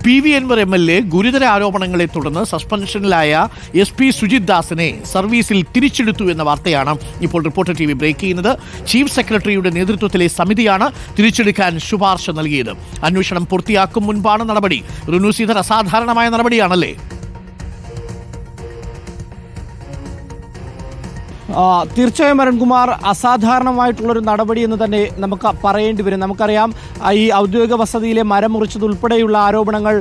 PV Anwar MLA ഗുരുതര ആരോപണങ്ങളെ തുടർന്ന് സസ്പെൻഷനിലായ SP സുജിത് ദാസിനെ സർവീസിൽ തിരിച്ചെടുത്തു എന്ന വാർത്തയാണ് ഇപ്പോൾ റിപ്പോർട്ടർ TV ബ്രേക്ക് ചെയ്യുന്നത്. ചീഫ് സെക്രട്ടറിയുടെ നേതൃത്വത്തിലെ സമിതിയാണ് തിരിച്ചെടുക്കാൻ ശുപാർശ നൽകിയത്. അന്വേഷണം പൂർത്തിയാക്കും മുൻപാണ് നടപടി. റിനു ശ്രീധർ, അസാധാരണമായ നടപടിയാണല്ലേ? തീർച്ചയായും അരുൺകുമാർ, അസാധാരണമായിട്ടുള്ളൊരു നടപടി എന്ന് തന്നെ നമുക്ക് പറയേണ്ടി വരും. നമുക്കറിയാം, ഈ ഔദ്യോഗിക വസതിയിലെ മരം മുറിച്ചതുൾപ്പെടെയുള്ള ആരോപണങ്ങൾ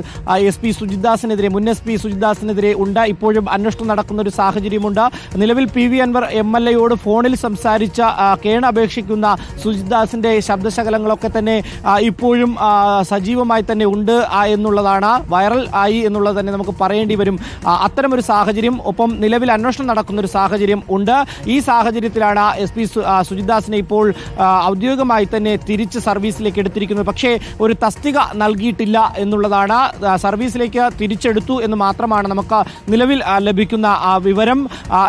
SP സുജിത് ദാസിനെതിരെ, മുൻ SP സുജിത് ദാസിനെതിരെ ഉണ്ട്. ഇപ്പോഴും അന്വേഷണം നടക്കുന്ന ഒരു സാഹചര്യമുണ്ട്. നിലവിൽ PV Anwar MLA ഫോണിൽ സംസാരിച്ച കേണപേക്ഷിക്കുന്ന സുജിത് ദാസിന്റെ ശബ്ദശകലങ്ങളൊക്കെ തന്നെ ഇപ്പോഴും സജീവമായി തന്നെ ഉണ്ട് എന്നുള്ളതാണ്, വൈറൽ ആയി എന്നുള്ളത് തന്നെ നമുക്ക് പറയേണ്ടി വരും. അത്തരമൊരു സാഹചര്യം, ഒപ്പം നിലവിൽ അന്വേഷണം നടക്കുന്ന ഒരു സാഹചര്യം ഉണ്ട്. ഈ സാഹചര്യത്തിലാണ് SP സുജിത് ദാസിനെ ഇപ്പോൾ ഔദ്യോഗികമായി തന്നെ തിരിച്ച് സർവീസിലേക്ക് എടുത്തിരിക്കുന്നത്. പക്ഷേ ഒരു തസ്തിക നൽകിയിട്ടില്ല എന്നുള്ളതാണ്. സർവീസിലേക്ക് തിരിച്ചെടുത്തു എന്ന് മാത്രമാണ് നമുക്ക് നിലവിൽ ലഭിക്കുന്ന വിവരം.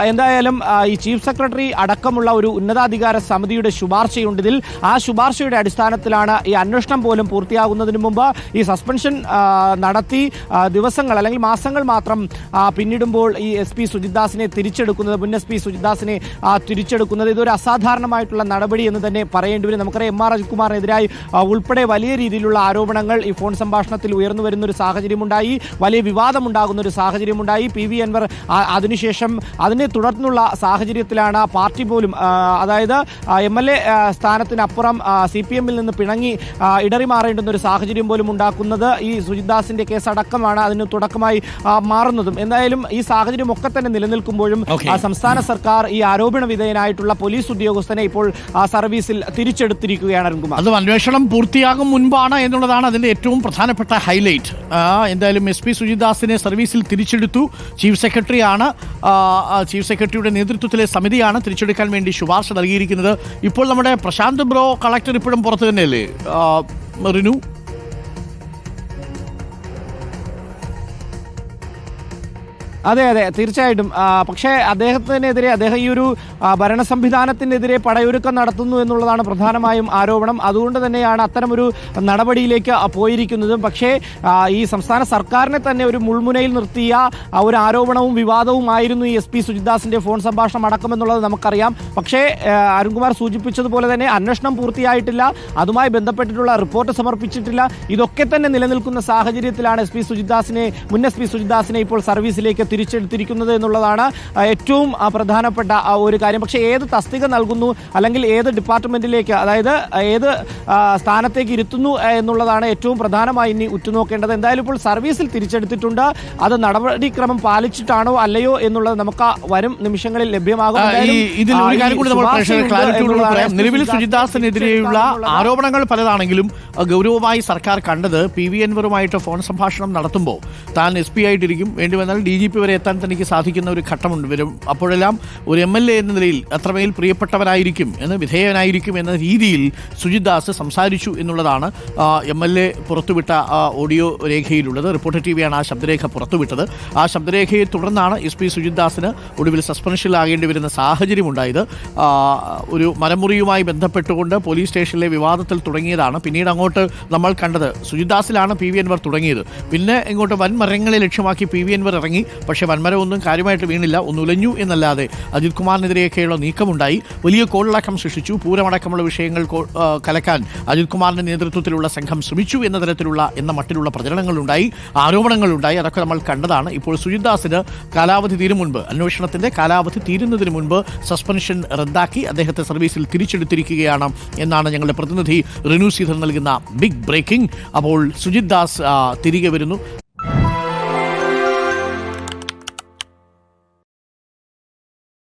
എന്തായാലും ഈ ചീഫ് സെക്രട്ടറി അടക്കമുള്ള ഒരു ഉന്നതാധികാര സമിതിയുടെ ശുപാർശയുണ്ട് ഇതിൽ. ആ ശുപാർശയുടെ അടിസ്ഥാനത്തിലാണ് ഈ അന്വേഷണം പോലും പൂർത്തിയാകുന്നതിന് മുമ്പ് ഈ സസ്പെൻഷൻ നടത്തി ദിവസങ്ങൾ അല്ലെങ്കിൽ മാസങ്ങൾ മാത്രം പിന്നിടുമ്പോൾ ഈ SP സുജിത് ദാസിനെ തിരിച്ചെടുക്കുന്നത്, മുൻ SP സുജിത് ദാസിനെ തിരിച്ചെടുക്കുന്നത് ഇതൊരു അസാധാരണമായിട്ടുള്ള നടപടി എന്ന് തന്നെ പറയേണ്ടി വരും. നമുക്കറിയാം, MR അജിത് കുമാറിനെതിരായി ഉൾപ്പെടെ വലിയ രീതിയിലുള്ള ആരോപണങ്ങൾ ഈ ഫോൺ സംഭാഷണത്തിൽ ഉയർന്നു വരുന്ന ഒരു സാഹചര്യമുണ്ടായി, വലിയ വിവാദമുണ്ടാകുന്ന ഒരു സാഹചര്യമുണ്ടായി. PV Anwar അതിനുശേഷം അതിനെ തുടർന്നുള്ള സാഹചര്യത്തിലാണ് പാർട്ടി പോലും, അതായത് MLA സ്ഥാനത്തിനപ്പുറം CPM-ൽ നിന്ന് പിണങ്ങി ഇടറി മാറേണ്ടുന്ന ഒരു സാഹചര്യം പോലും ഉണ്ടാക്കുന്നത്. ഈ സുജിത് ദാസിന്റെ കേസ് അടക്കമാണ് അതിന് തുടക്കമായി മാറുന്നതും. എന്തായാലും ഈ സാഹചര്യം ഒക്കെ തന്നെ നിലനിൽക്കുമ്പോഴും സംസ്ഥാന സർക്കാർ ഈ ആരോപണ വിധേയനായിട്ടുള്ള പോലീസ് ഉദ്യോഗസ്ഥനെ ഇപ്പോൾ സർവീസിൽ തിരിച്ചെടുത്തിരിക്കുകയാണ് അരുൺകുമാർ. അതും അന്വേഷണം പൂർത്തിയാകും മുൻപാണ് എന്നുള്ളതാണ് അതിന്റെ ഏറ്റവും പ്രധാനപ്പെട്ട ഹൈലൈറ്റ്. എന്തായാലും SP സുജിത് ദാസിനെ സർവീസിൽ തിരിച്ചെടുത്തു. ചീഫ് സെക്രട്ടറിയുടെ നേതൃത്വത്തിലെ സമിതിയാണ് തിരിച്ചെടുക്കാൻ വേണ്ടി ശുപാർശ നൽകിയിരിക്കുന്നത്. ഇപ്പോൾ നമ്മുടെ പ്രശാന്ത് ബ്രോ കളക്ടർ ഇപ്പോഴും പുറത്തു തന്നെയല്ലേ റിനു? അതെ, തീർച്ചയായിട്ടും. പക്ഷേ അദ്ദേഹം ഈ ഒരു ഭരണ സംവിധാനത്തിനെതിരെ പടയൊരുക്കം നടത്തുന്നു എന്നുള്ളതാണ് പ്രധാനമായും ആരോപണം. അതുകൊണ്ട് തന്നെയാണ് അത്തരമൊരു നടപടിയിലേക്ക് പോയിരിക്കുന്നതും. പക്ഷേ ഈ സംസ്ഥാന സർക്കാരിനെ തന്നെ ഒരു മുൾമുനയിൽ നിർത്തിയ ഒരു ആരോപണവും വിവാദവുമായിരുന്നു ഈ SP സുജിത് ദാസിന്റെ ഫോൺ സംഭാഷണം അടക്കമെന്നുള്ളത് നമുക്കറിയാം. പക്ഷേ അരുൺകുമാർ സൂചിപ്പിച്ചതുപോലെ തന്നെ അന്വേഷണം പൂർത്തിയായിട്ടില്ല, അതുമായി ബന്ധപ്പെട്ടിട്ടുള്ള റിപ്പോർട്ട് സമർപ്പിച്ചിട്ടില്ല. ഇതൊക്കെ തന്നെ നിലനിൽക്കുന്ന സാഹചര്യത്തിലാണ് മുൻ SP സുജിത് ദാസിനെ ഇപ്പോൾ സർവീസിലേക്ക് തിരിച്ചെടുത്തിരിക്കുന്നത് എന്നുള്ളതാണ് ഏറ്റവും പ്രധാനപ്പെട്ട ഒരു കാര്യം. പക്ഷേ ഏത് തസ്തിക നൽകുന്നു അല്ലെങ്കിൽ ഏത് ഡിപ്പാർട്ട്മെന്റിലേക്ക്, അതായത് ഏത് സ്ഥാനത്തേക്ക് ഇരുത്തുന്നു എന്നുള്ളതാണ് ഏറ്റവും പ്രധാനമായി ഇനി ഉറ്റുനോക്കേണ്ടത്. എന്തായാലും ഇപ്പോൾ സർവീസിൽ തിരിച്ചെടുത്തിട്ടുണ്ട്. അത് നടപടിക്രമം പാലിച്ചിട്ടാണോ അല്ലയോ എന്നുള്ളത് നമുക്ക് വരും നിമിഷങ്ങളിൽ ലഭ്യമാകും. നിലവിൽ സുജിത് ദാസിനെതിരെയുള്ള ആരോപണങ്ങൾ പലതാണെങ്കിലും ഗൗരവമായി സർക്കാർ കണ്ടത് PV Anwaruമായിട്ട് ഫോൺ സംഭാഷണം നടത്തുമ്പോൾ താൻ SP ആയിട്ടിരിക്കും, വേണ്ടി വന്നാൽ DGP വരെ എത്താൻ തനിക്ക് സാധിക്കുന്ന ഒരു ഘട്ടമുണ്ട് വരും. അപ്പോഴെല്ലാം ഒരു MLA എന്ന നിലയിൽ അത്രമേൽ പ്രിയപ്പെട്ടവനായിരിക്കും വിധേയനായിരിക്കും എന്ന രീതിയിൽ സുജിത് ദാസ് സംസാരിച്ചു എന്നുള്ളതാണ് MLA പുറത്തുവിട്ട ഓഡിയോ രേഖയിലുള്ളത്. റിപ്പോർട്ടർ TVയാണ് ആ ശബ്ദരേഖ പുറത്തുവിട്ടത്. ആ ശബ്ദരേഖയെ തുടർന്നാണ് SP സുജിത് ദാസിന് ഒടുവിൽ സസ്പെൻഷനിലാകേണ്ടി വരുന്ന സാഹചര്യമുണ്ടായത്. ഒരു മരമുറിയുമായി ബന്ധപ്പെട്ടുകൊണ്ട് പോലീസ് സ്റ്റേഷനിലെ വിവാദത്തിൽ തുടങ്ങിയതാണ്. പിന്നീട് അങ്ങോട്ട് നമ്മൾ കണ്ടത് സുജിത് ദാസിലാണ് PV Anwar തുടങ്ങിയത്. പിന്നെ ഇങ്ങോട്ട് വൻമരങ്ങളെ ലക്ഷ്യമാക്കി PV Anwar ഇറങ്ങി. പക്ഷേ വൻമരമൊന്നും കാര്യമായിട്ട് വീണില്ല, ഒന്ന് ഉലഞ്ഞു എന്നല്ലാതെ. അജിത് കുമാറിനെതിരെയൊക്കെയുള്ള നീക്കമുണ്ടായി, വലിയ കോളിളക്കം സൃഷ്ടിച്ചു. പൂരമടക്കമുള്ള വിഷയങ്ങൾ കലക്കാൻ അജിത് കുമാറിന്റെ നേതൃത്വത്തിലുള്ള സംഘം ശ്രമിച്ചു എന്ന മട്ടിലുള്ള പ്രചരണങ്ങളുണ്ടായി, ആരോപണങ്ങളുണ്ടായി. അതൊക്കെ നമ്മൾ കണ്ടതാണ്. ഇപ്പോൾ സുജിത് ദാസിന് കാലാവധി തീരും മുൻപ്, അന്വേഷണത്തിന്റെ കാലാവധി തീരുന്നതിന് മുൻപ് സസ്പെൻഷൻ റദ്ദാക്കി അദ്ദേഹത്തെ സർവീസിൽ തിരിച്ചെടുത്തിരിക്കുകയാണ് എന്നാണ് ഞങ്ങളുടെ പ്രതിനിധി റിനു ശ്രീധർ നൽകുന്ന ബിഗ് ബ്രേക്കിംഗ്. അപ്പോൾ സുജിത് ദാസ് തിരികെ വരുന്നു.